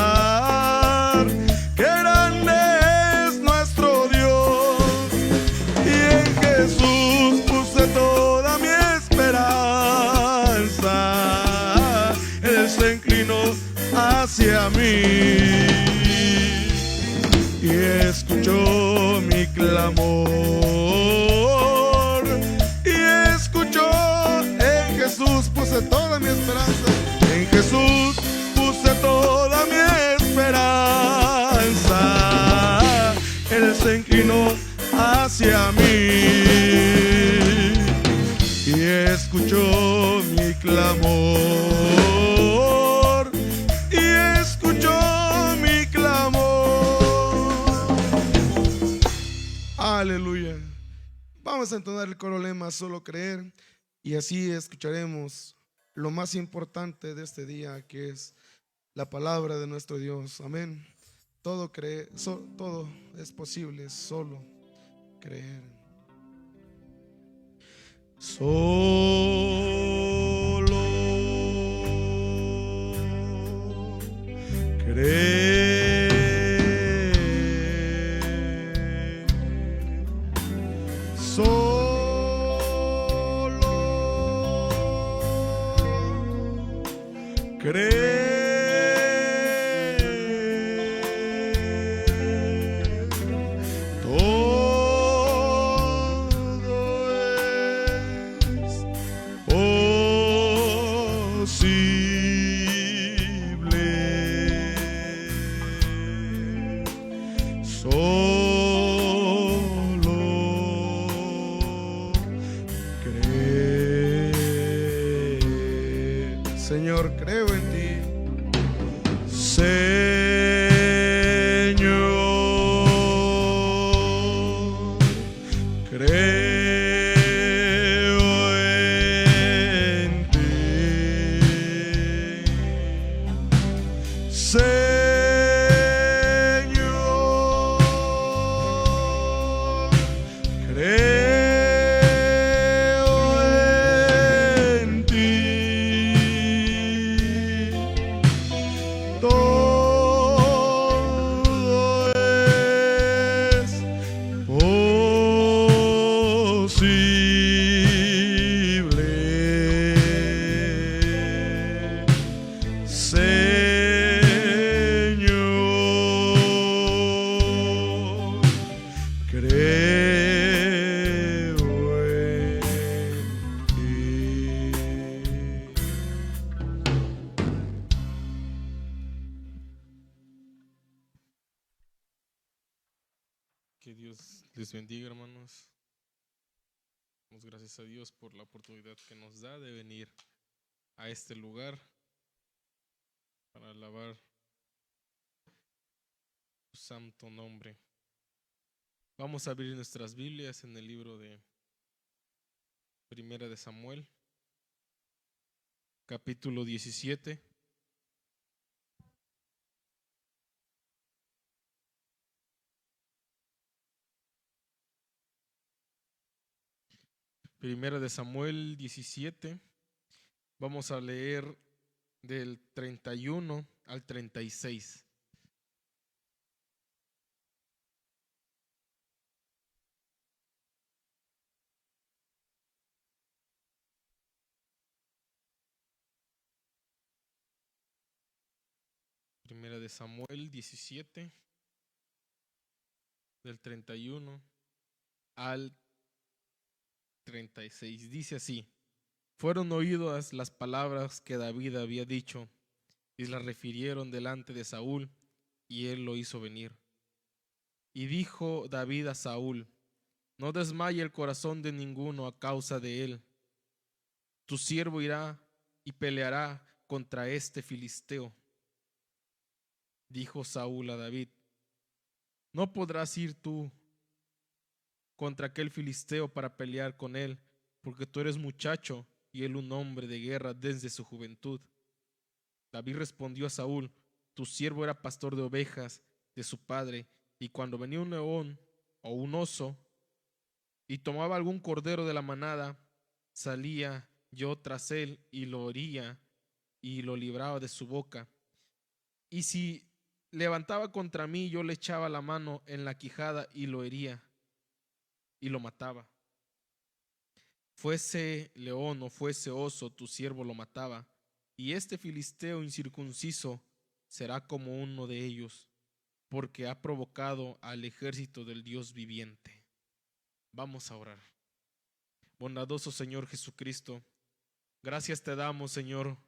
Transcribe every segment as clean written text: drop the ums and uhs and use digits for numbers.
cantar. Qué grande es nuestro Dios, y en Jesús puse toda mi esperanza. Él se inclinó hacia mí y escuchó mi clamor, y escuchó. En Jesús puse toda mi esperanza, en Jesús puse toda mi esperanza. Él se inclinó hacia mí y escuchó mi clamor, y escuchó mi clamor. Aleluya. Vamos a entonar el coro lema Solo Creer, y así escucharemos lo más importante de este día, que es la palabra de nuestro Dios. Amén. Todo es posible, solo creer. Solo creer. Creer, todo es posible. Solo creer. Señor, creo en ti. Señor, creo en ti. Señor, creo en ti. Todo es posible. Señor, creo en ti. Que Dios les bendiga, hermanos. Damos gracias a Dios por la oportunidad que nos da de venir a este lugar para alabar su santo nombre. Vamos a abrir nuestras Biblias en el libro de Primera de Samuel, capítulo 17. Primera de Samuel 17, vamos a leer del 31 al 36. Primera de Samuel 17, del 31 al 36. Dice así: fueron oídas las palabras que David había dicho, y las refirieron delante de Saúl, y él lo hizo venir. Y dijo David a Saúl: no desmaye el corazón de ninguno a causa de él. Tu siervo irá y peleará contra este filisteo. Dijo Saúl a David: no podrás ir tú contra aquel filisteo para pelear con él, porque tú eres muchacho y él un hombre de guerra desde su juventud. David respondió a Saúl: tu siervo era pastor de ovejas de su padre, y cuando venía un león o un oso y tomaba algún cordero de la manada, salía yo tras él y lo hería y lo libraba de su boca. y si levantaba contra mí, yo le echaba la mano en la quijada y lo hería y lo mataba. Fuese león o fuese oso, tu siervo lo mataba. Y este filisteo incircunciso será como uno de ellos, porque ha provocado al ejército del Dios viviente. Vamos a orar. Bondadoso Señor Jesucristo, gracias te damos, Señor,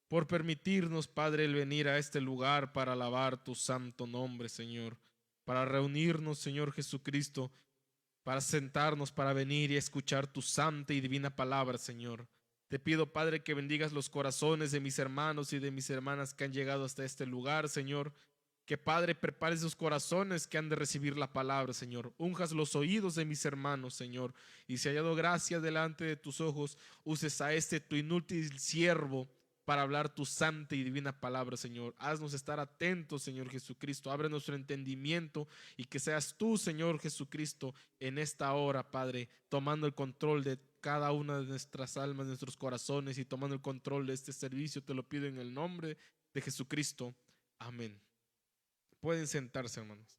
por permitirnos, Padre, el venir a este lugar para alabar tu santo nombre, Señor, para reunirnos, Señor Jesucristo, para sentarnos, para venir y escuchar tu santa y divina palabra, Señor. Te pido, Padre, que bendigas los corazones de mis hermanos y de mis hermanas que han llegado hasta este lugar, Señor. Que, Padre, prepares sus corazones que han de recibir la palabra, Señor. Unjas los oídos de mis hermanos, Señor. Y si hallado gracia delante de tus ojos, uses a este tu inútil siervo para hablar tu santa y divina palabra, Señor. Haznos estar atentos, Señor Jesucristo. Abre nuestro entendimiento y que seas tú, Señor Jesucristo, en esta hora, Padre, tomando el control de cada una de nuestras almas, de nuestros corazones y tomando el control de este servicio. Te lo pido en el nombre de Jesucristo. Amén. Pueden sentarse, hermanos.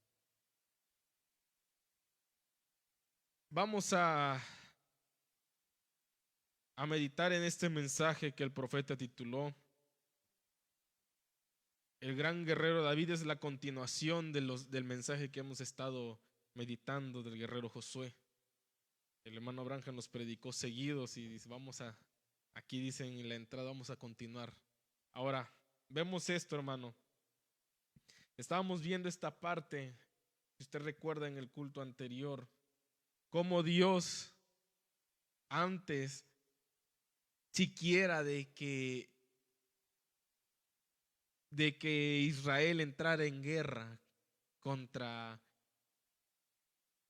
Vamos a meditar en este mensaje que el profeta tituló El gran guerrero David. Es la continuación del mensaje que hemos estado meditando del guerrero Josué. El hermano Branham nos predicó seguidos y dice, aquí dicen en la entrada, vamos a continuar. Ahora, vemos esto, hermano. Estábamos viendo esta parte, si usted recuerda en el culto anterior, cómo Dios, antes siquiera de que Israel entrara en guerra contra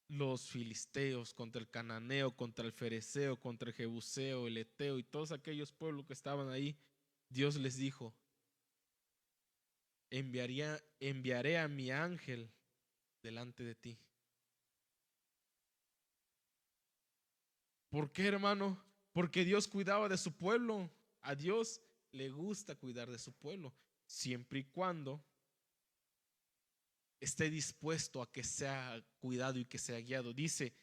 los filisteos, contra el cananeo, contra el fereceo, contra el jebuseo, el eteo y todos aquellos pueblos que estaban ahí, Dios les dijo, enviaré a mi ángel delante de ti. ¿Por qué, hermano? Porque Dios cuidaba de su pueblo. A Dios le gusta cuidar de su pueblo, siempre y cuando esté dispuesto a que sea cuidado y que sea guiado. Dice,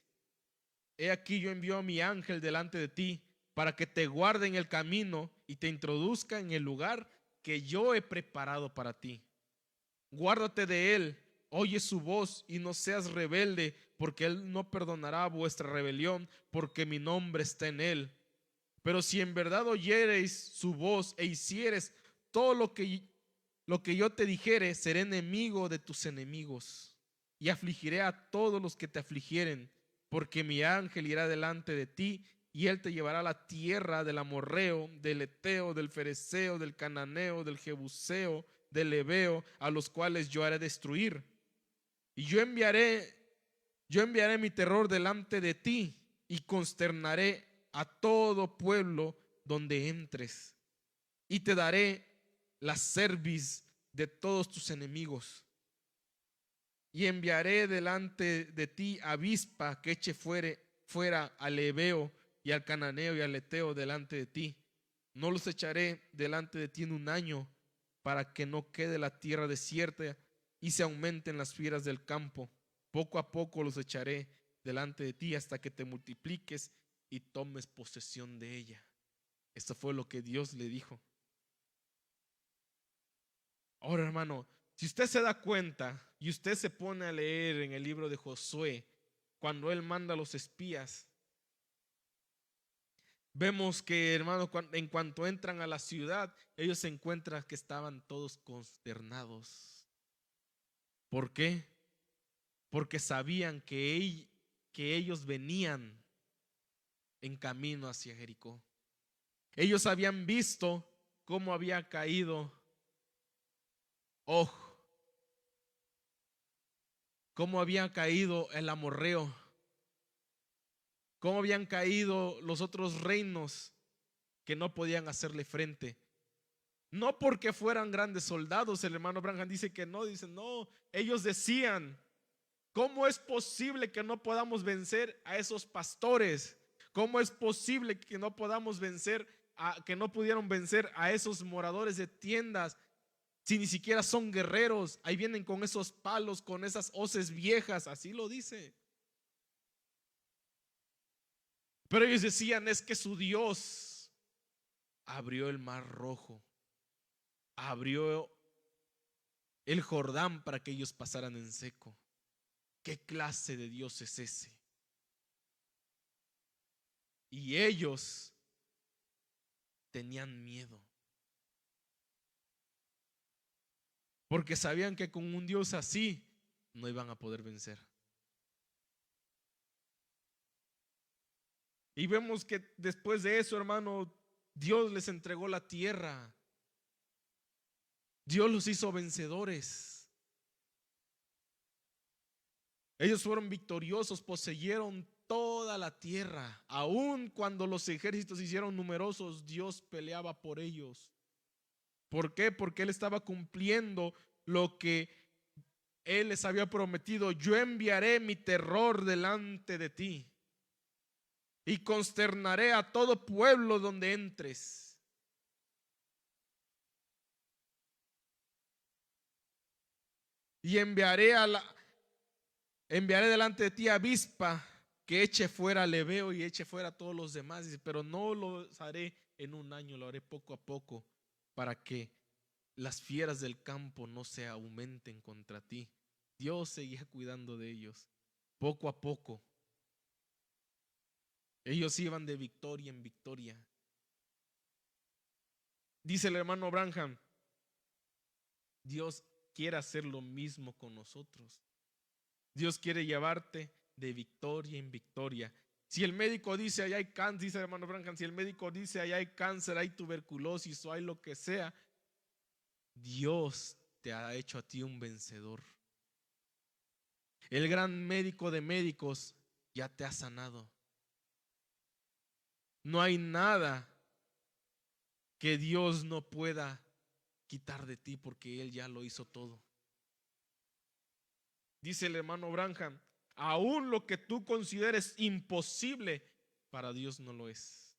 he aquí yo envío a mi ángel delante de ti para que te guarde en el camino y te introduzca en el lugar que yo he preparado para ti. Guárdate de él, oye su voz y no seas rebelde, porque él no perdonará vuestra rebelión, porque mi nombre está en él. Pero si en verdad oyereis su voz e hicieres todo lo que yo te dijere, seré enemigo de tus enemigos y afligiré a todos los que te afligieren, porque mi ángel irá delante de ti y él te llevará a la tierra del amorreo, del eteo, del fereceo, del cananeo, del jebuseo, del heveo, a los cuales yo haré destruir. Y yo enviaré mi terror delante de ti y consternaré a todo pueblo donde entres, y te daré la cerviz de todos tus enemigos. Y enviaré delante de ti avispa que eche fuera al heveo y al cananeo y al eteo delante de ti. No los echaré delante de ti en un año, para que no quede la tierra desierta y se aumenten las fieras del campo. Poco a poco los echaré delante de ti hasta que te multipliques y tomes posesión de ella. Esto fue lo que Dios le dijo. Ahora, hermano, si usted se da cuenta y usted se pone a leer en el libro de Josué, cuando él manda a los espías, vemos que, hermano, en cuanto entran a la ciudad, ellos se encuentran que estaban todos consternados. ¿Por qué? Porque sabían que ellos venían en camino hacia Jericó. Ellos habían visto cómo había caído Og, cómo había caído el amorreo, cómo habían caído los otros reinos que no podían hacerle frente. No porque fueran grandes soldados. El hermano Branham dice que no, ellos decían, ¿cómo es posible que no podamos vencer a esos pastores? ¿Cómo es posible que no podamos vencer que no pudieron vencer a esos moradores de tiendas? Si ni siquiera son guerreros, ahí vienen con esos palos, con esas hoces viejas, así lo dice. Pero ellos decían, es que su Dios abrió el mar rojo, abrió el Jordán para que ellos pasaran en seco. ¿Qué clase de Dios es ese? Y ellos tenían miedo, porque sabían que con un Dios así no iban a poder vencer. Y vemos que después de eso, hermano, Dios les entregó la tierra. Dios los hizo vencedores. Ellos fueron victoriosos, poseyeron toda la tierra. Aun cuando los ejércitos se hicieron numerosos, Dios peleaba por ellos. ¿Por qué? Porque Él estaba cumpliendo lo que Él les había prometido. Yo enviaré mi terror delante de ti y consternaré a todo pueblo donde entres. Y enviaré delante de ti avispa que eche fuera al Ebeo y eche fuera a todos los demás. Dice, pero no lo haré en un año, lo haré poco a poco, para que las fieras del campo no se aumenten contra ti. Dios seguía cuidando de ellos poco a poco. Ellos iban de victoria en victoria. Dice el hermano Branham, Dios quiere hacer lo mismo con nosotros. Dios quiere llevarte de victoria en victoria. Si el médico dice allá hay cáncer, dice el hermano Branham, si el médico dice allá hay cáncer, hay tuberculosis o hay lo que sea, Dios te ha hecho a ti un vencedor. El gran médico de médicos ya te ha sanado. No hay nada que Dios no pueda quitar de ti porque Él ya lo hizo todo. Dice el hermano Branham, aún lo que tú consideres imposible, para Dios no lo es.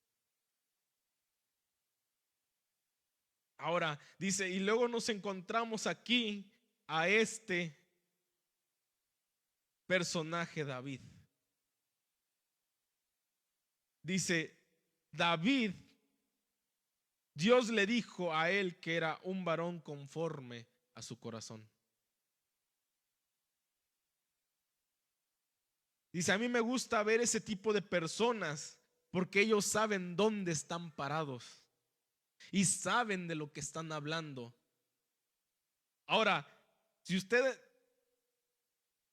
Ahora dice, y luego nos encontramos aquí a este personaje David. Dice, David, Dios le dijo a él que era un varón conforme a su corazón. Dice, a mí me gusta ver ese tipo de personas porque ellos saben dónde están parados y saben de lo que están hablando. Ahora, si usted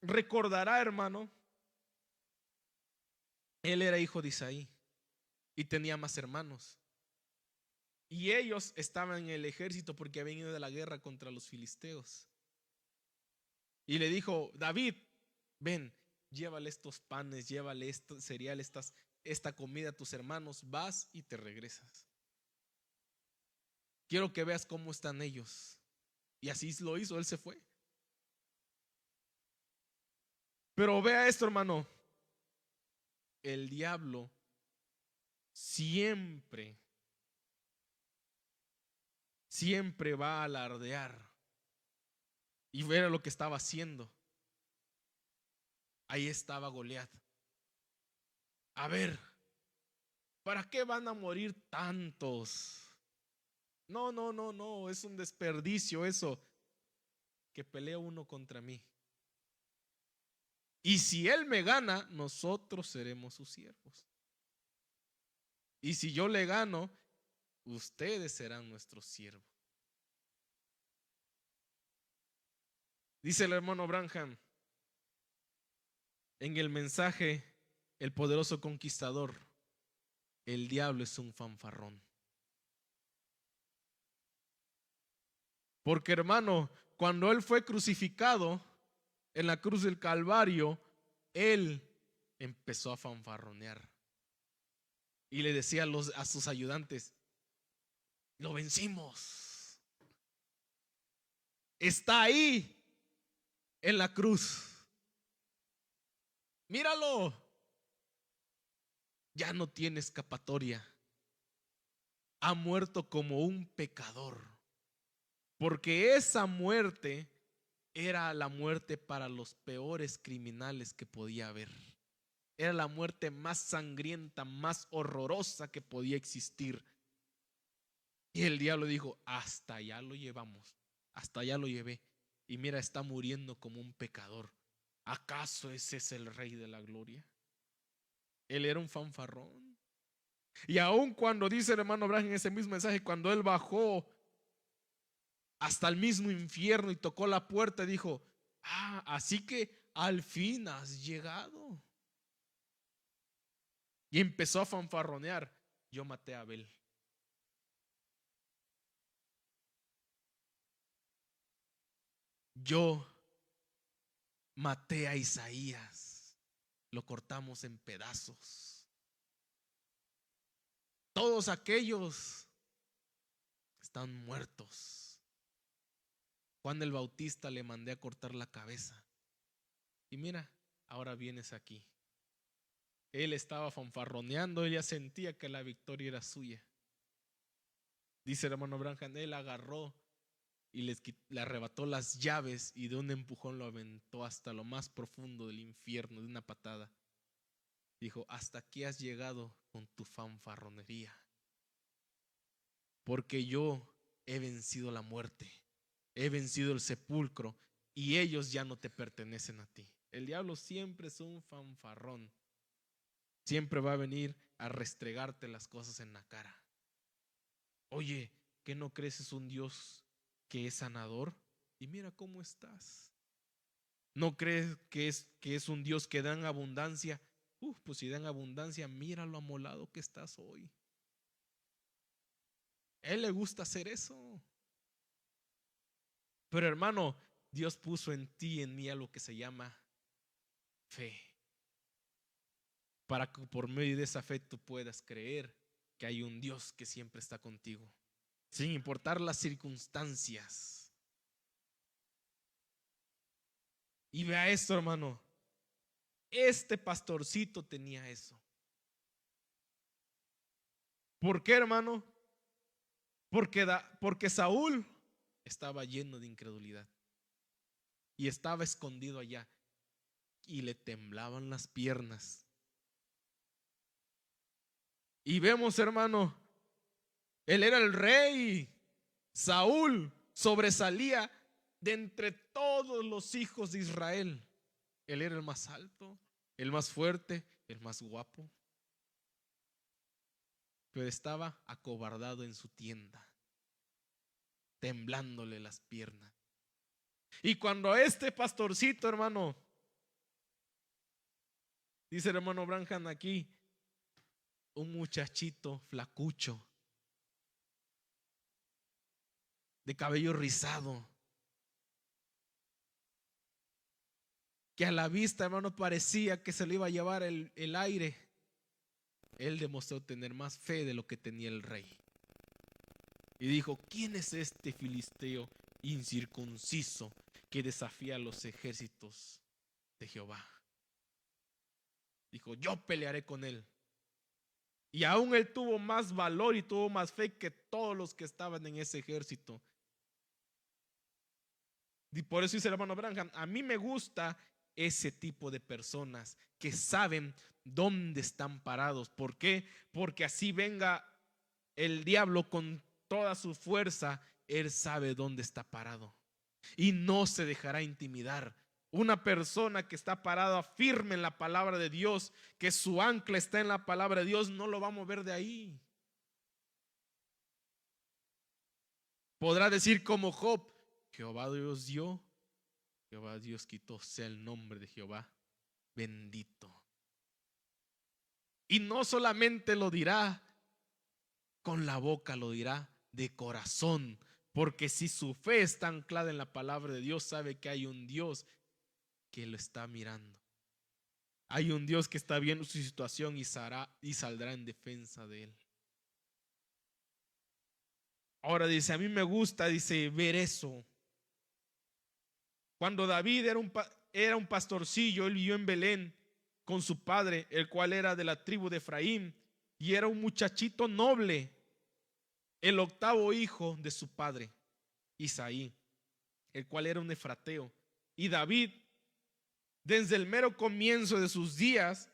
recordará, hermano, él era hijo de Isaí y tenía más hermanos. Y ellos estaban en el ejército porque habían ido de la guerra contra los filisteos. Y le dijo, David, ven, llévale estos panes, llévale este cereal, esta comida a tus hermanos, vas y te regresas. Quiero que veas cómo están ellos. Y así lo hizo, él se fue. Pero vea esto, hermano. El diablo siempre va a alardear. Y ver lo que estaba haciendo. Ahí estaba Goliat. A ver, ¿para qué van a morir tantos? No, es un desperdicio eso, que pelea uno contra mí. Y si él me gana, nosotros seremos sus siervos. Y si yo le gano, ustedes serán nuestros siervos. Dice el hermano Branham en el mensaje El poderoso conquistador, el diablo es un fanfarrón. Porque, hermano, cuando él fue crucificado en la cruz del Calvario, él empezó a fanfarronear y le decía a sus ayudantes, lo vencimos, está ahí en la cruz, míralo, ya no tiene escapatoria, ha muerto como un pecador. porque esa muerte era la muerte para los peores criminales que podía haber. Era la muerte más sangrienta, más horrorosa que podía existir. Y el diablo dijo, hasta allá lo llevamos, hasta allá lo llevé. Y mira, está muriendo como un pecador. ¿Acaso ese es el Rey de la Gloria? Él era un fanfarrón. Y aun cuando dice el hermano Branham en ese mismo mensaje, cuando él bajó hasta el mismo infierno y tocó la puerta, dijo, así que al fin has llegado. Y empezó a fanfarronear, yo maté a Abel. Yo maté a Isaías, lo cortamos en pedazos. Todos aquellos están muertos. Juan el Bautista le mandé a cortar la cabeza. Y mira, ahora vienes aquí. Él estaba fanfarroneando, él ya sentía que la victoria era suya. Dice el hermano Branham, él agarró y le arrebató las llaves y de un empujón lo aventó hasta lo más profundo del infierno, de una patada. Dijo, hasta aquí has llegado con tu fanfarronería, porque yo he vencido la muerte, he vencido el sepulcro y ellos ya no te pertenecen a ti. El diablo siempre es un fanfarrón, siempre va a venir a restregarte las cosas en la cara. Oye, ¿qué no crees es un Dios que es sanador? Y mira cómo estás. ¿No crees que es un Dios que da en abundancia? Pues si da en abundancia, mira lo amolado que estás hoy. A él le gusta hacer eso. Pero hermano, Dios puso en ti y en mí algo que se llama fe, para que por medio de esa fe tú puedas creer que hay un Dios que siempre está contigo, sin importar las circunstancias. Y vea esto, hermano. Este pastorcito tenía eso. ¿Por qué, hermano? Porque Saúl estaba lleno de incredulidad y estaba escondido allá y le temblaban las piernas. Y vemos, hermano, él era el rey. Saúl sobresalía de entre todos los hijos de Israel. Él era el más alto, el más fuerte, el más guapo. Pero estaba acobardado en su tienda, temblándole las piernas. Y cuando este pastorcito, hermano, dice el hermano Branham aquí, un muchachito flacucho, de cabello rizado, que a la vista, hermano, parecía que se le iba a llevar el aire. Él demostró tener más fe de lo que tenía el rey. Y dijo, ¿quién es este filisteo incircunciso que desafía a los ejércitos de Jehová? Dijo, yo pelearé con él. Y aún él tuvo más valor y tuvo más fe que todos los que estaban en ese ejército. Y por eso dice el hermano Branham, a mí me gusta ese tipo de personas que saben dónde están parados. ¿Por qué? Porque así venga el diablo con toda su fuerza, él sabe dónde está parado y no se dejará intimidar. Una persona que está parada firme en la palabra de Dios, que su ancla está en la palabra de Dios, no lo va a mover de ahí. Podrá decir como Job, Jehová Dios dio, Jehová Dios quitó, sea el nombre de Jehová bendito. Y no solamente lo dirá con la boca, lo dirá de corazón, porque si su fe está anclada en la palabra de Dios, sabe que hay un Dios que lo está mirando. Hay un Dios que está viendo su situación y saldrá en defensa de él. Ahora dice, a mí me gusta, dice, ver eso. Cuando David era un pastorcillo, él vivió en Belén con su padre, el cual era de la tribu de Efraín, y era un muchachito noble, el octavo hijo de su padre. Isaí, el cual era un efrateo. Y David, desde el mero comienzo de sus días,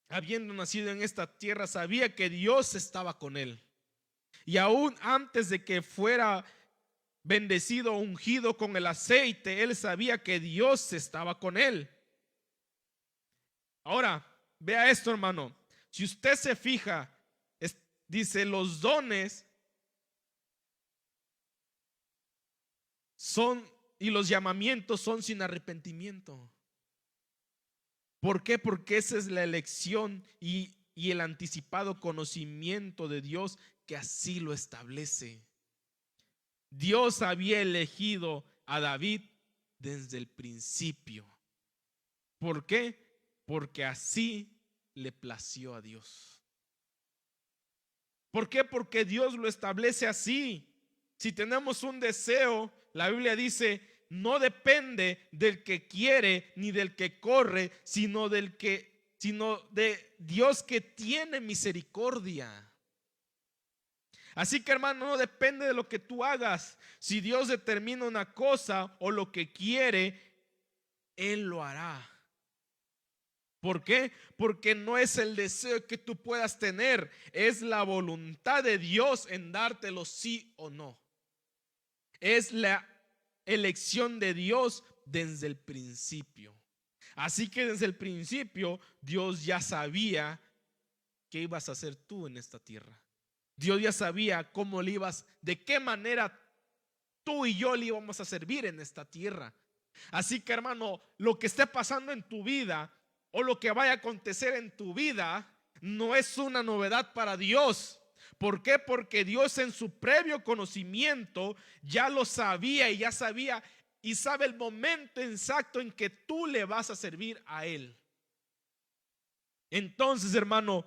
habiendo nacido en esta tierra, sabía que Dios estaba con él. Y aún antes de que fuera bendecido, ungido con el aceite, él sabía que Dios estaba con él. Ahora, vea esto, hermano. Si usted se fija, dice, los dones son y los llamamientos son sin arrepentimiento. ¿Por qué? Porque esa es la elección y el anticipado conocimiento de Dios que así lo establece. Dios había elegido a David desde el principio. ¿Por qué? Porque así le plació a Dios. ¿Por qué? Porque Dios lo establece así. Si tenemos un deseo, la Biblia dice, no depende del que quiere ni del que corre, sino de Dios que tiene misericordia. Así que, hermano, no depende de lo que tú hagas. Si Dios determina una cosa o lo que quiere, Él lo hará. ¿Por qué? Porque no es el deseo que tú puedas tener, es la voluntad de Dios en dártelo sí o no. Es la elección de Dios desde el principio. Así que desde el principio Dios ya sabía qué ibas a hacer tú en esta tierra. Dios ya sabía cómo le ibas, de qué manera tú y yo le íbamos a servir en esta tierra. Así que, hermano, lo que esté pasando en tu vida o lo que vaya a acontecer en tu vida no es una novedad para Dios. ¿Por qué? Porque Dios en su previo conocimiento ya lo sabía y ya sabía y sabe el momento exacto en que tú le vas a servir a Él. Entonces, hermano,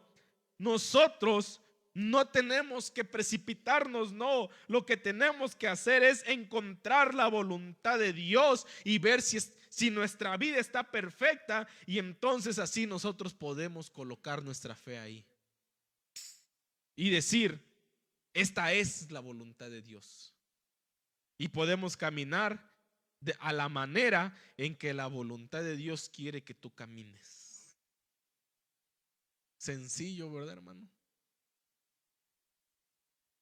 nosotros no tenemos que precipitarnos, no. Lo que tenemos que hacer es encontrar la voluntad de Dios y ver si nuestra vida está perfecta, y entonces así nosotros podemos colocar nuestra fe ahí y decir, esta es la voluntad de Dios. Y podemos caminar a la manera en que la voluntad de Dios quiere que tú camines. Sencillo, ¿verdad, hermano?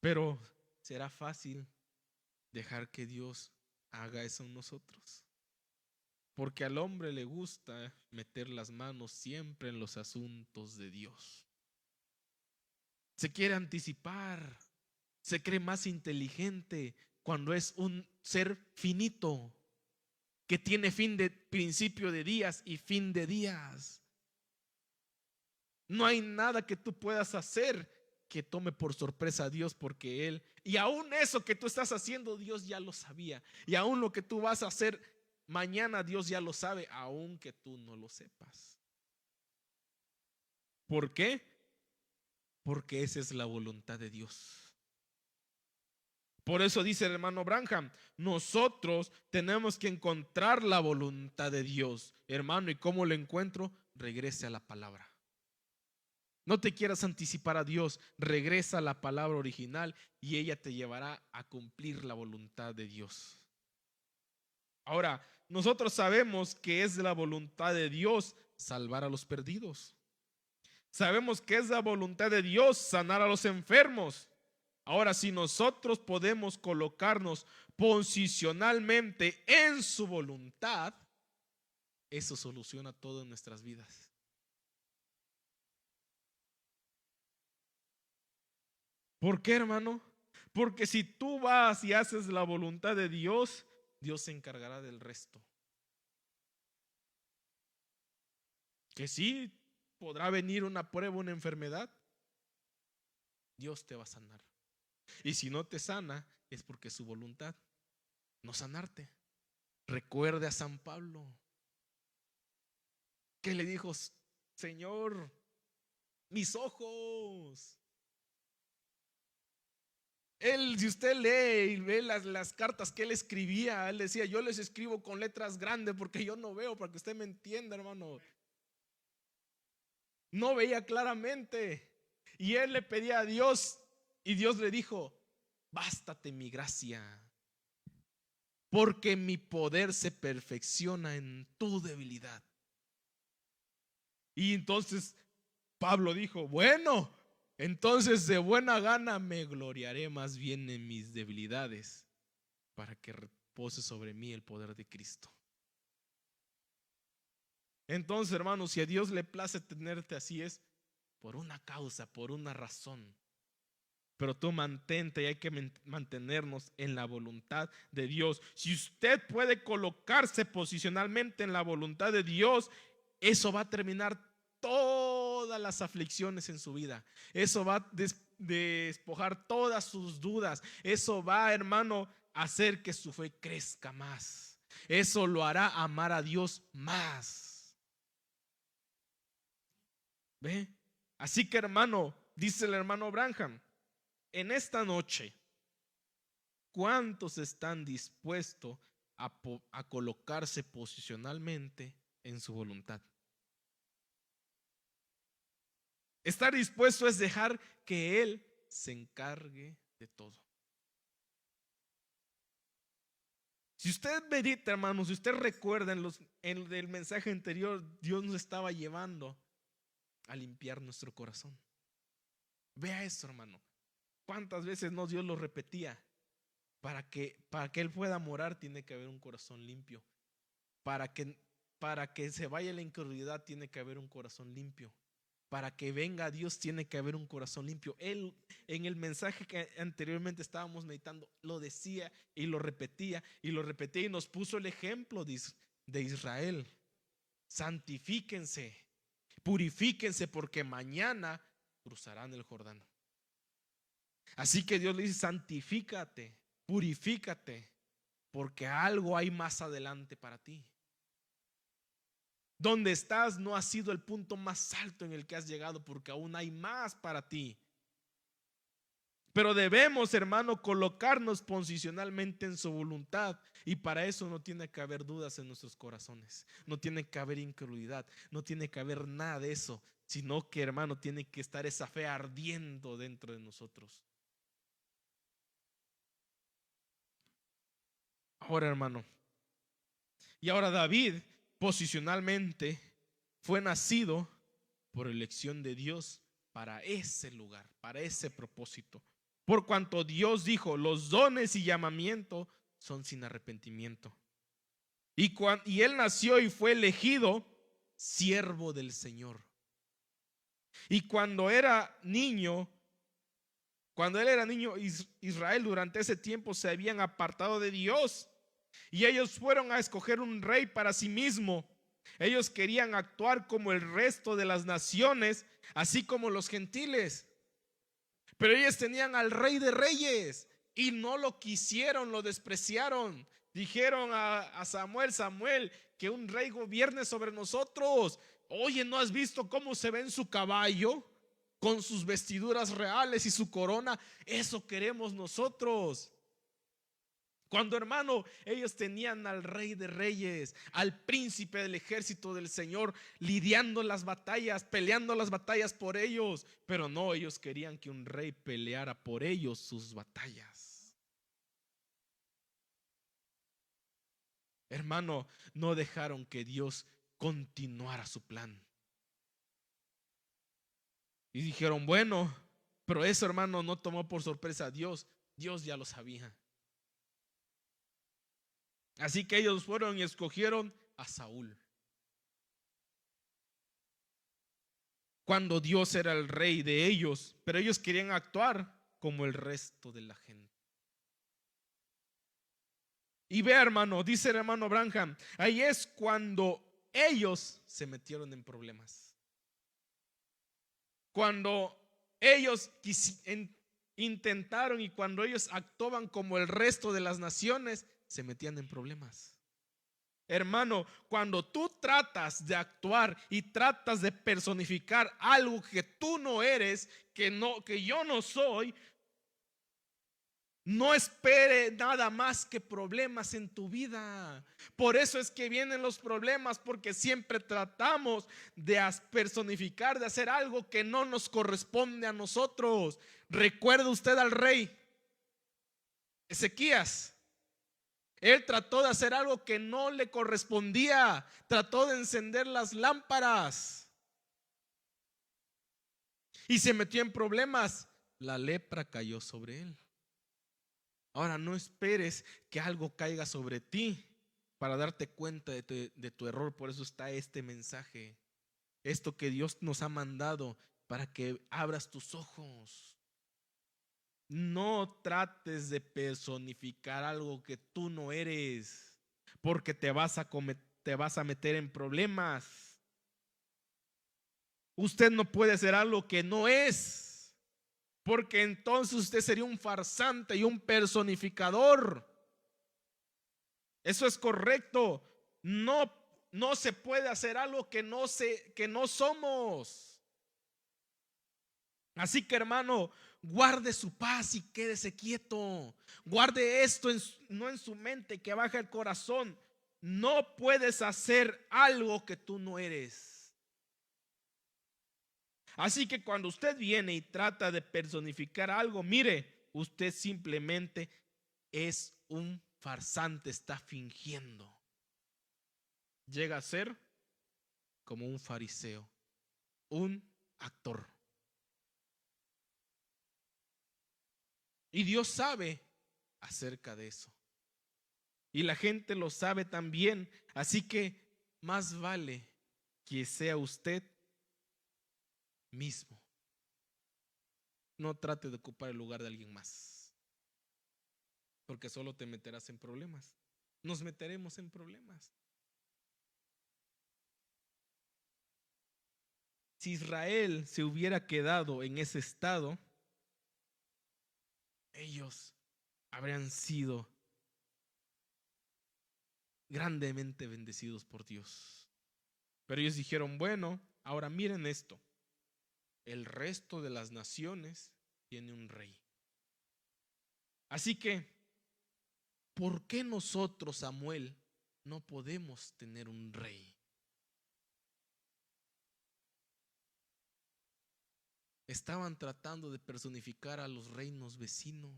Pero ¿será fácil dejar que Dios haga eso en nosotros? Porque al hombre le gusta meter las manos siempre en los asuntos de Dios. Se quiere anticipar, se cree más inteligente cuando es un ser finito que tiene principio de días y fin de días. No hay nada que tú puedas hacer que tome por sorpresa a Dios, porque Él, y aún eso que tú estás haciendo, Dios ya lo sabía. Y aún lo que tú vas a hacer mañana, Dios ya lo sabe, aunque tú no lo sepas. ¿Por qué? Porque esa es la voluntad de Dios. Por eso dice el hermano Branham, nosotros tenemos que encontrar la voluntad de Dios. Hermano, ¿y cómo lo encuentro? Regrese a la palabra. No te quieras anticipar a Dios, regresa a la palabra original y ella te llevará a cumplir la voluntad de Dios. Ahora, nosotros sabemos que es la voluntad de Dios salvar a los perdidos. Sabemos que es la voluntad de Dios sanar a los enfermos. Ahora, si nosotros podemos colocarnos posicionalmente en su voluntad, eso soluciona todo en nuestras vidas. ¿Por qué, hermano? Porque si tú vas y haces la voluntad de Dios, Dios se encargará del resto. Que sí podrá venir una prueba, una enfermedad, Dios te va a sanar. Y si no te sana, es porque es su voluntad no sanarte. Recuerde a San Pablo, que le dijo, Señor, mis ojos. Él, si usted lee y ve las cartas que él escribía, él decía, yo les escribo con letras grandes porque yo no veo, para que usted me entienda, hermano. No veía claramente. Y él le pedía a Dios y Dios le dijo, bástate mi gracia, porque mi poder se perfecciona en tu debilidad. Y entonces Pablo dijo, bueno, entonces de buena gana me gloriaré más bien en mis debilidades, para que repose sobre mí el poder de Cristo. Entonces, hermanos, si a Dios le place tenerte así, es por una causa, por una razón. Pero tú mantente, y hay que mantenernos en la voluntad de Dios. Si usted puede colocarse posicionalmente en la voluntad de Dios, eso va a terminar todas las aflicciones en su vida. Eso va a despojar todas sus dudas. Eso va, hermano, a hacer que su fe crezca más. Eso lo hará amar a Dios más. ¿Ve? Así que, hermano, dice el hermano Branham, en esta noche, ¿cuántos están dispuestos a colocarse posicionalmente en su voluntad? Estar dispuesto es dejar que Él se encargue de todo. Si usted medita, hermano, si usted recuerda en el mensaje anterior, Dios nos estaba llevando a limpiar nuestro corazón. Vea esto, hermano. ¿Cuántas veces no Dios lo repetía? Para que Él pueda morar tiene que haber un corazón limpio. Para que se vaya la incredulidad tiene que haber un corazón limpio. Para que venga Dios tiene que haber un corazón limpio. Él, en el mensaje que anteriormente estábamos meditando, lo decía y lo repetía y nos puso el ejemplo de Israel. Santifíquense, purifíquense, porque mañana cruzarán el Jordán. Así que Dios le dice: santifícate, purifícate, porque algo hay más adelante para ti. Donde estás no ha sido el punto más alto en el que has llegado, porque aún hay más para ti. Pero debemos, hermano, colocarnos posicionalmente en su voluntad, y para eso no tiene que haber dudas en nuestros corazones, no tiene que haber incredulidad, no tiene que haber nada de eso, sino que, hermano, tiene que estar esa fe ardiendo dentro de nosotros. Ahora, hermano, y ahora David posicionalmente fue nacido por elección de Dios para ese lugar, para ese propósito. Por cuanto Dios dijo: los dones y llamamiento son sin arrepentimiento. Y él nació y fue elegido siervo del Señor. Y cuando él era niño, Israel durante ese tiempo se habían apartado de Dios, y ellos fueron a escoger un rey para sí mismo. Ellos querían actuar como el resto de las naciones, así como los gentiles. Pero ellos tenían al Rey de Reyes y no lo quisieron, lo despreciaron. Dijeron a Samuel, que un rey gobierne sobre nosotros. Oye, ¿no has visto cómo se ve en su caballo, con sus vestiduras reales y su corona? Eso queremos nosotros. Cuando, hermano, ellos tenían al Rey de Reyes, al príncipe del ejército del Señor, lidiando las batallas, peleando las batallas por ellos. Pero no, ellos querían que un rey peleara por ellos sus batallas. Hermano, no dejaron que Dios continuara su plan. Y dijeron: bueno, pero eso, hermano, no tomó por sorpresa a Dios. Dios ya lo sabía. Así que ellos fueron y escogieron a Saúl, cuando Dios era el rey de ellos, pero ellos querían actuar como el resto de la gente. Y ve, hermano, dice el hermano Branham, ahí es cuando ellos se metieron en problemas. Cuando ellos intentaron, y cuando ellos actuaban como el resto de las naciones, se metían en problemas. Hermano, cuando tú tratas de actuar y tratas de personificar algo que tú no eres, que yo no soy, no espere nada más que problemas en tu vida. Por eso es que vienen los problemas, porque siempre tratamos de personificar, de hacer algo que no nos corresponde a nosotros. ¿Recuerda usted al rey? Ezequías, él trató de hacer algo que no le correspondía, trató de encender las lámparas y se metió en problemas. La lepra cayó sobre él. Ahora no esperes que algo caiga sobre ti para darte cuenta de tu error. Por eso está este mensaje, esto que Dios nos ha mandado para que abras tus ojos. No trates de personificar algo que tú no eres, porque te vas a meter en problemas. Usted no puede hacer algo que no es, porque entonces usted sería un farsante y un personificador. Eso es correcto. No se puede hacer algo que no somos. Así que, hermano, guarde su paz y quédese quieto. Guarde esto no en su mente, que baja el corazón. No puedes hacer algo que tú no eres. Así que cuando usted viene y trata de personificar algo, mire, usted simplemente es un farsante, está fingiendo. Llega a ser como un fariseo, un actor. Y Dios sabe acerca de eso. Y la gente lo sabe también. Así que más vale que sea usted mismo. No trate de ocupar el lugar de alguien más, porque solo te meterás en problemas. Nos meteremos en problemas. Si Israel se hubiera quedado en ese estado, ellos habrían sido grandemente bendecidos por Dios. Pero ellos dijeron, bueno, ahora miren esto. El resto de las naciones tiene un rey. Así que, ¿por qué nosotros, Samuel, no podemos tener un rey? Estaban tratando de personificar a los reinos vecinos.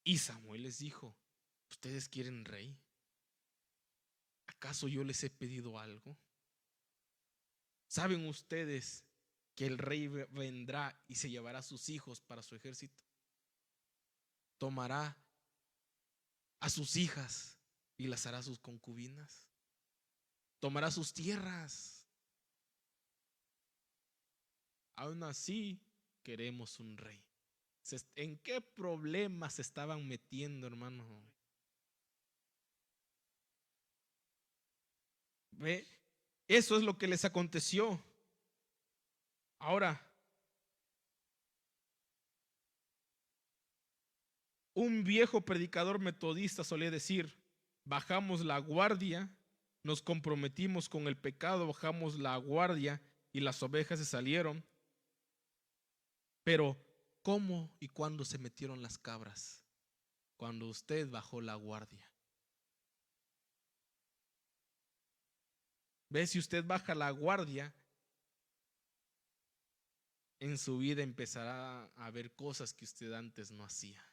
Y Samuel les dijo, ¿ustedes quieren rey? ¿Acaso yo les he pedido algo? ¿Saben ustedes que el rey vendrá y se llevará a sus hijos para su ejército? Tomará a sus hijas y las hará sus concubinas. Tomará sus tierras. Aún así, queremos un rey. ¿En qué problemas se estaban metiendo, hermano? ¿Ve? Eso es lo que les aconteció. Ahora, un viejo predicador metodista solía decir, bajamos la guardia, nos comprometimos con el pecado, bajamos la guardia y las ovejas se salieron. Pero, ¿cómo y cuándo se metieron las cabras? Cuando usted bajó la guardia. ¿Ve? Si usted baja la guardia, en su vida empezará a ver cosas que usted antes no hacía.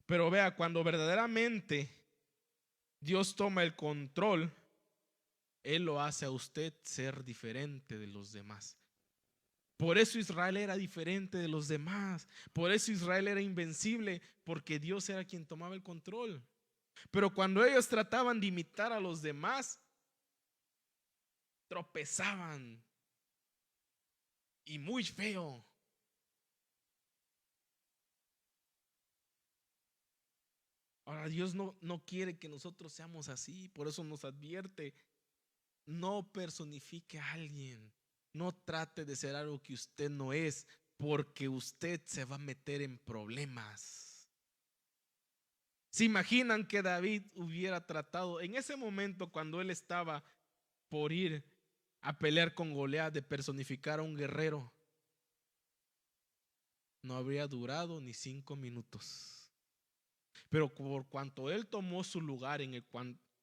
Pero vea, cuando verdaderamente Dios toma el control, Él lo hace a usted ser diferente de los demás. Por eso Israel era diferente de los demás. Por eso Israel era invencible, porque Dios era quien tomaba el control. Pero cuando ellos trataban de imitar a los demás, tropezaban. Y muy feo. Ahora Dios no quiere que nosotros seamos así. Por eso nos advierte, no personifique a alguien. No trate de ser algo que usted no es, porque usted se va a meter en problemas. ¿Se imaginan que David hubiera tratado en ese momento, cuando él estaba por ir a pelear con Goliat, de personificar a un guerrero? No habría durado ni 5 minutos. Pero por cuanto él tomó su lugar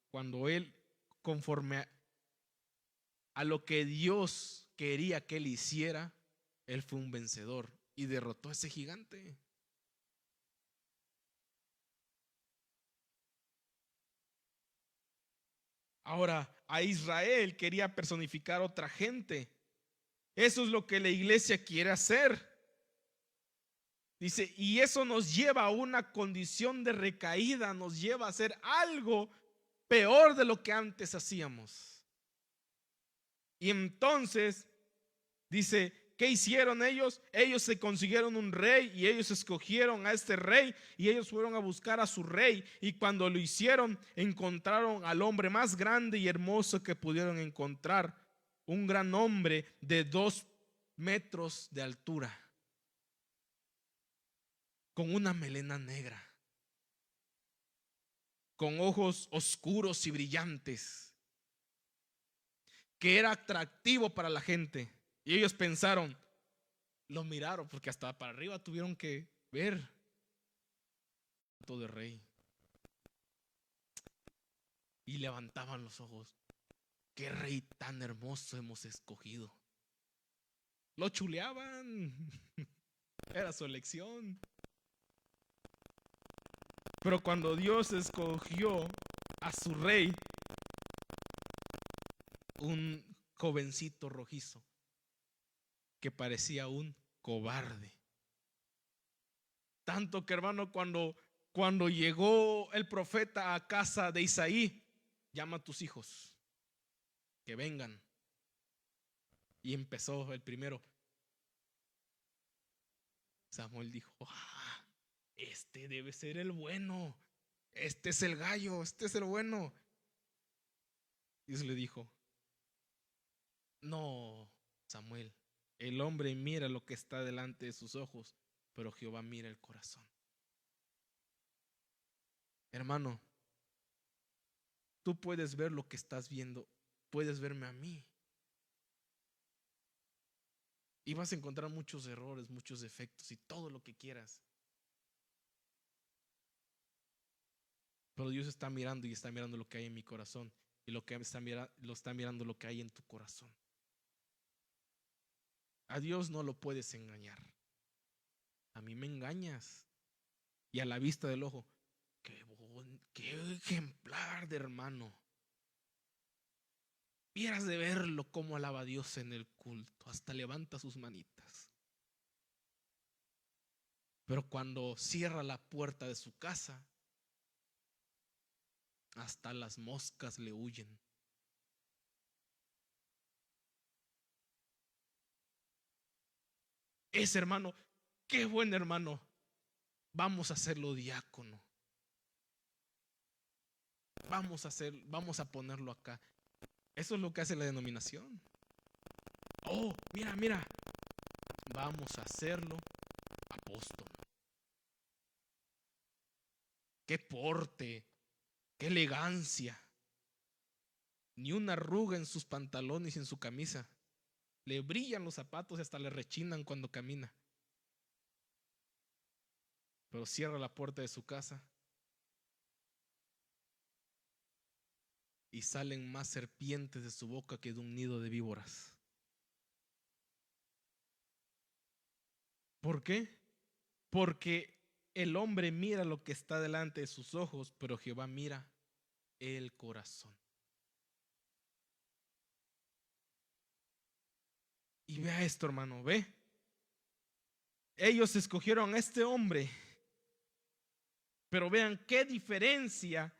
cuando él, conforme a lo que Dios quería que él hiciera, él fue un vencedor. y derrotó a ese gigante. Ahora, a Israel quería personificar otra gente. Eso es lo que la iglesia quiere hacer. Dice, y eso nos lleva a una condición de recaída, nos lleva a hacer algo peor de lo que antes hacíamos. Y entonces, dice, ¿qué hicieron ellos? Ellos se consiguieron un rey y ellos escogieron a este rey y ellos fueron a buscar a su rey. Y cuando lo hicieron, encontraron al hombre más grande y hermoso que pudieron encontrar. Un gran hombre de 2 metros de altura, con una melena negra, con ojos oscuros y brillantes, que era atractivo para la gente. Y ellos pensaron, lo miraron, porque hasta para arriba tuvieron que ver todo el rey. Y levantaban los ojos. Qué rey tan hermoso hemos escogido. Lo chuleaban. Era su elección. Pero cuando Dios escogió a su rey, un jovencito rojizo que parecía un cobarde. Tanto que, hermano, cuando llegó el profeta a casa de Isaí, llama a tus hijos que vengan. Y empezó el primero. Samuel dijo, este debe ser el bueno, este es el gallo, este es el bueno. Dios le dijo, no, Samuel, el hombre mira lo que está delante de sus ojos, pero Jehová mira el corazón. Hermano, tú puedes ver lo que estás viendo, puedes verme a mí. Y vas a encontrar muchos errores, muchos defectos y todo lo que quieras. Pero Dios está mirando y está mirando lo que hay en mi corazón. Y lo que está mirando lo que hay en tu corazón. A Dios no lo puedes engañar. A mí me engañas. Y a la vista del ojo, qué ejemplar de hermano. Vieras de verlo cómo alaba a Dios en el culto, hasta levanta sus manitas. Pero cuando cierra la puerta de su casa, hasta las moscas le huyen. Ese hermano, qué buen hermano, vamos a hacerlo diácono. Vamos a ponerlo acá. Eso es lo que hace la denominación. Oh, mira, vamos a hacerlo apóstol. Qué porte, qué elegancia. Ni una arruga en sus pantalones y en su camisa. Le brillan los zapatos y hasta le rechinan cuando camina. Pero cierra la puerta de su casa y salen más serpientes de su boca que de un nido de víboras. ¿Por qué? Porque el hombre mira lo que está delante de sus ojos, pero Jehová mira el corazón. Y vea esto, hermano, ve. Ellos escogieron a este hombre, pero vean qué diferencia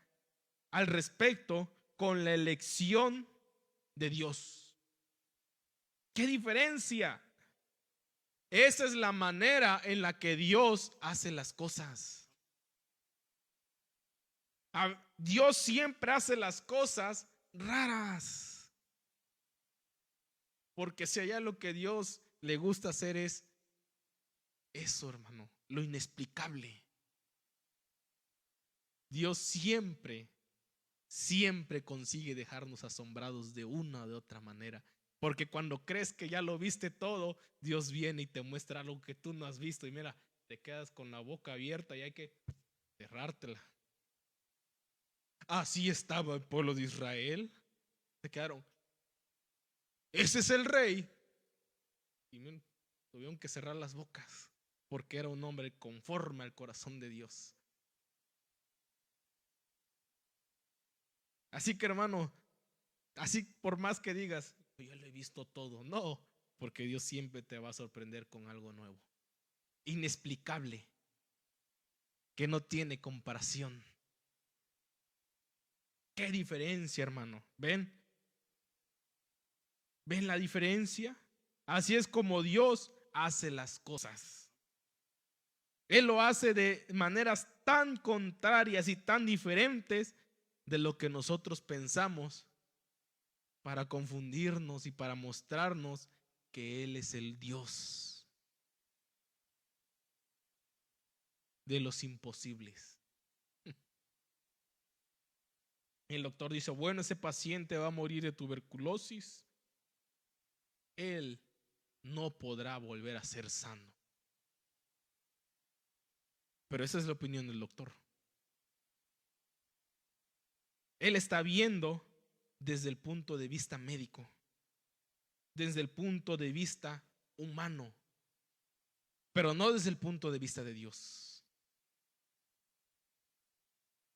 al respecto con la elección de Dios. ¿Qué diferencia? Esa es la manera en la que Dios hace las cosas. Dios siempre hace las cosas raras. Porque si hay algo que Dios le gusta hacer es eso, hermano, lo inexplicable. Dios siempre consigue dejarnos asombrados de una o de otra manera. Porque cuando crees que ya lo viste todo, Dios viene y te muestra algo que tú no has visto. Y mira, te quedas con la boca abierta y hay que cerrártela. Así estaba el pueblo de Israel. Se quedaron. Ese es el rey. Y Tuvieron que cerrar las bocas porque era un hombre conforme al corazón de Dios. Así que, hermano, así por más que digas, yo lo he visto todo, no, porque Dios siempre te va a sorprender con algo nuevo, inexplicable, que no tiene comparación. ¿Qué diferencia, hermano? ¿Ven? ¿Ven la diferencia? Así es como Dios hace las cosas. Él lo hace de maneras tan contrarias y tan diferentes de lo que nosotros pensamos, para confundirnos y para mostrarnos que Él es el Dios de los imposibles. El doctor dice, bueno, ese paciente va a morir de tuberculosis. Él no podrá volver a ser sano. Pero esa es la opinión del doctor. Él está viendo desde el punto de vista médico, desde el punto de vista humano, pero no desde el punto de vista de Dios.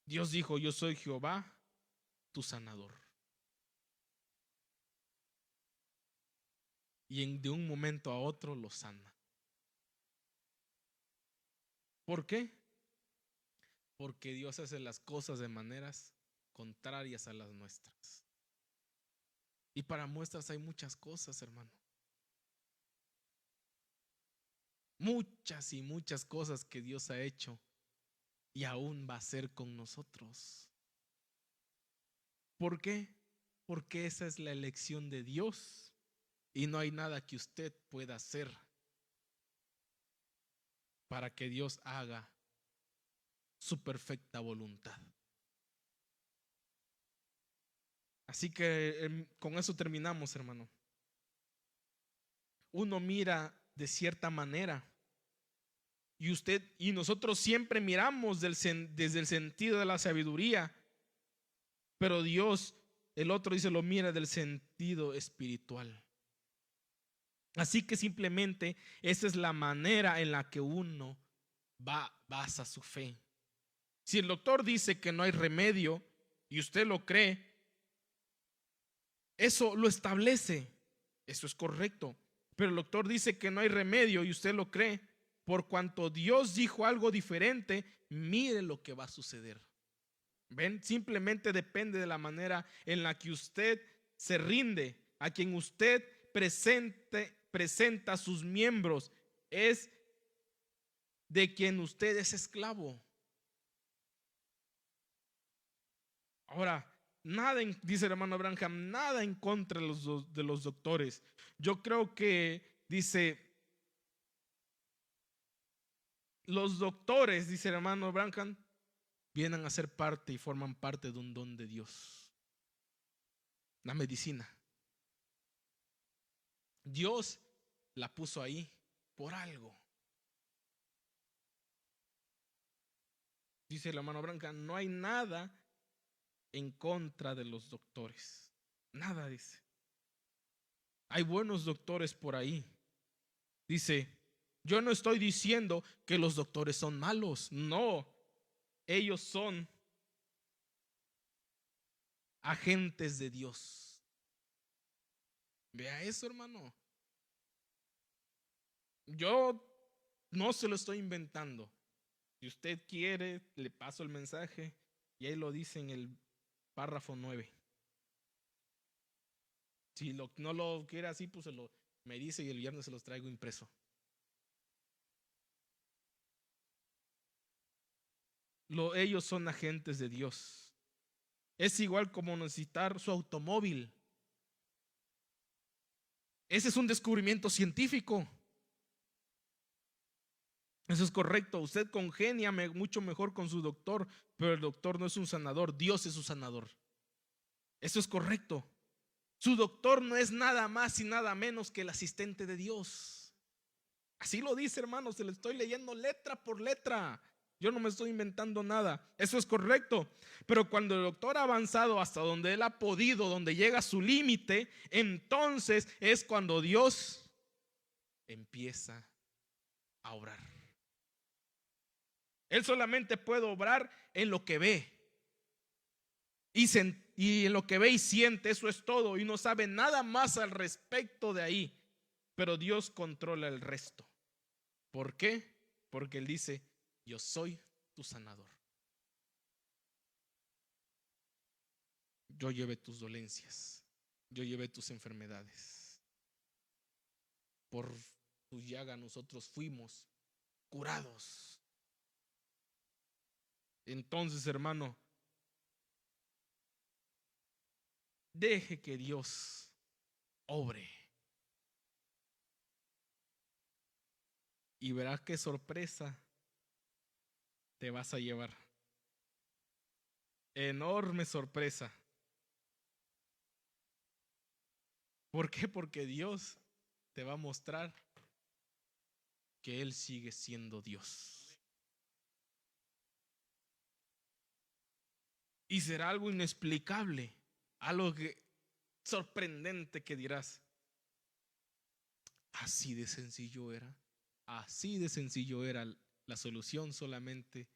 Dios dijo, yo soy Jehová, tu sanador. Y de un momento a otro lo sana. ¿Por qué? Porque Dios hace las cosas de maneras contrarias a las nuestras. Y para muestras hay muchas cosas, hermano. Muchas y muchas cosas que Dios ha hecho y aún va a hacer con nosotros. ¿Por qué? Porque esa es la elección de Dios y no hay nada que usted pueda hacer para que Dios haga su perfecta voluntad. Así que con eso terminamos, hermano. Uno mira de cierta manera y usted y nosotros siempre miramos desde el sentido de la sabiduría, pero Dios, el otro dice, lo mira del sentido espiritual. Así que simplemente esa es la manera en la que uno basa su fe. Si el doctor dice que no hay remedio y usted lo cree, eso lo establece, eso es correcto. Pero el doctor dice que no hay remedio y usted lo cree, por cuanto Dios dijo algo diferente, mire lo que va a suceder. ¿Ven? Simplemente depende de la manera en la que usted se rinde, a quien usted presenta sus miembros, es de quien usted es esclavo. Ahora, nada, dice el hermano Branham, nada en contra de los doctores. Yo creo que, dice, los doctores, dice el hermano Branham, vienen a ser parte y forman parte de un don de Dios. La medicina. Dios la puso ahí por algo. Dice el hermano Branham, no hay nada en contra de los doctores. Nada, dice. Hay buenos doctores por ahí. Dice, yo no estoy diciendo que los doctores son malos. No, ellos son agentes de Dios. Vea eso, hermano. Yo no se lo estoy inventando. Si usted quiere, le paso el mensaje y ahí lo dice en el párrafo 9. Si no lo quiere así, pues me dice y el viernes se los traigo impreso. Ellos son agentes de Dios. Es igual como necesitar su automóvil. Ese es un descubrimiento científico. Eso es correcto. Usted congenia mucho mejor con su doctor, pero el doctor no es un sanador, Dios es su sanador. Eso es correcto. Su doctor no es nada más y nada menos que el asistente de Dios. Así lo dice, hermano, se lo estoy leyendo letra por letra. Yo no me estoy inventando nada. Eso es correcto. Pero cuando el doctor ha avanzado hasta donde él ha podido, donde llega a su límite, entonces es cuando Dios empieza a obrar. Él solamente puede obrar en lo que ve. Y en lo que ve y siente, eso es todo. Y no sabe nada más al respecto de ahí. Pero Dios controla el resto. ¿Por qué? Porque Él dice: yo soy tu sanador. Yo llevé tus dolencias. Yo llevé tus enfermedades. Por tu llaga nosotros fuimos curados. Entonces, hermano, deje que Dios obre. Y verás qué sorpresa te vas a llevar. Enorme sorpresa. ¿Por qué? Porque Dios te va a mostrar que Él sigue siendo Dios. Y será algo inexplicable, algo sorprendente, que dirás: así de sencillo era. Así de sencillo era. La solución solamente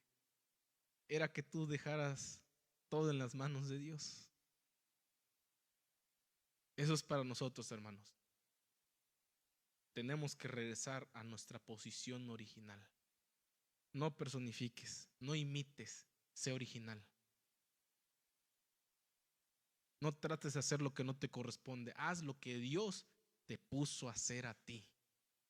era que tú dejaras todo en las manos de Dios. Eso es para nosotros, hermanos. Tenemos que regresar a nuestra posición original. No personifiques, no imites, sé original. No trates de hacer lo que no te corresponde. Haz lo que Dios te puso a hacer a ti.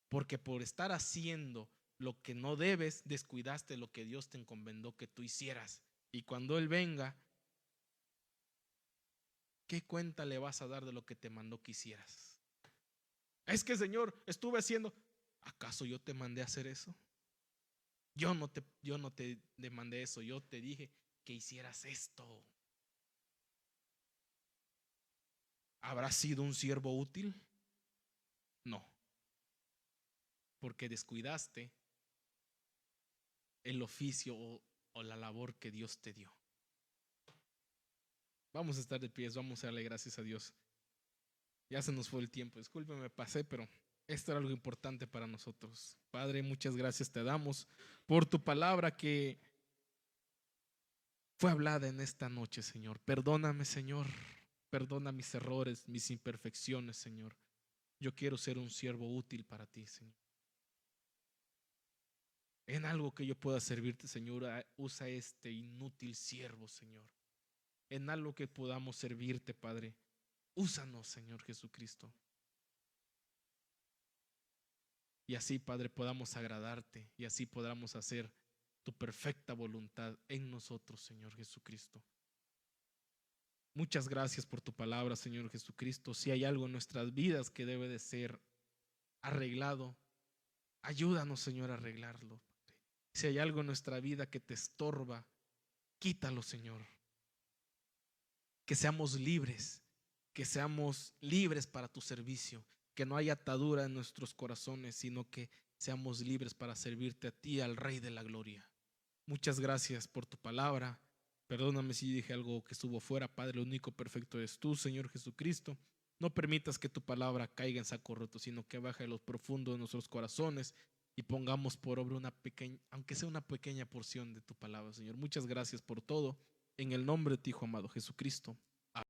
Porque por estar haciendo lo que no debes, descuidaste lo que Dios te encomendó que tú hicieras. Y cuando Él venga, ¿qué cuenta le vas a dar de lo que te mandó que hicieras? Es que, Señor, estuve haciendo. ¿Acaso yo te mandé a hacer eso? Yo no te demandé eso. Yo te dije que hicieras esto. ¿Habrás sido un siervo útil? No, porque descuidaste el oficio o la labor que Dios te dio. Vamos a estar de pies, vamos a darle gracias a Dios. Ya se nos fue el tiempo, discúlpeme, me pasé, pero esto era algo importante para nosotros. Padre, muchas gracias te damos por tu palabra que fue hablada en esta noche, Señor. Perdóname, Señor. Perdona mis errores, mis imperfecciones, Señor. Yo quiero ser un siervo útil para ti, Señor. En algo que yo pueda servirte, Señor, usa este inútil siervo, Señor. En algo que podamos servirte, Padre, úsanos, Señor Jesucristo. Y así, Padre, podamos agradarte y así podamos hacer tu perfecta voluntad en nosotros, Señor Jesucristo. Muchas gracias por tu palabra, Señor Jesucristo. Si hay algo en nuestras vidas que debe de ser arreglado, ayúdanos, Señor, a arreglarlo. Si hay algo en nuestra vida que te estorba, quítalo, Señor. Que seamos libres para tu servicio, que no haya atadura en nuestros corazones, sino que seamos libres para servirte a ti, al Rey de la Gloria. Muchas gracias por tu palabra. Perdóname si dije algo que estuvo fuera, Padre. Lo único perfecto es tú, Señor Jesucristo. No permitas que tu palabra caiga en saco roto, sino que baje a lo profundo de nuestros corazones y pongamos por obra una pequeña, aunque sea una pequeña porción de tu palabra, Señor. Muchas gracias por todo. En el nombre de tu Hijo amado Jesucristo.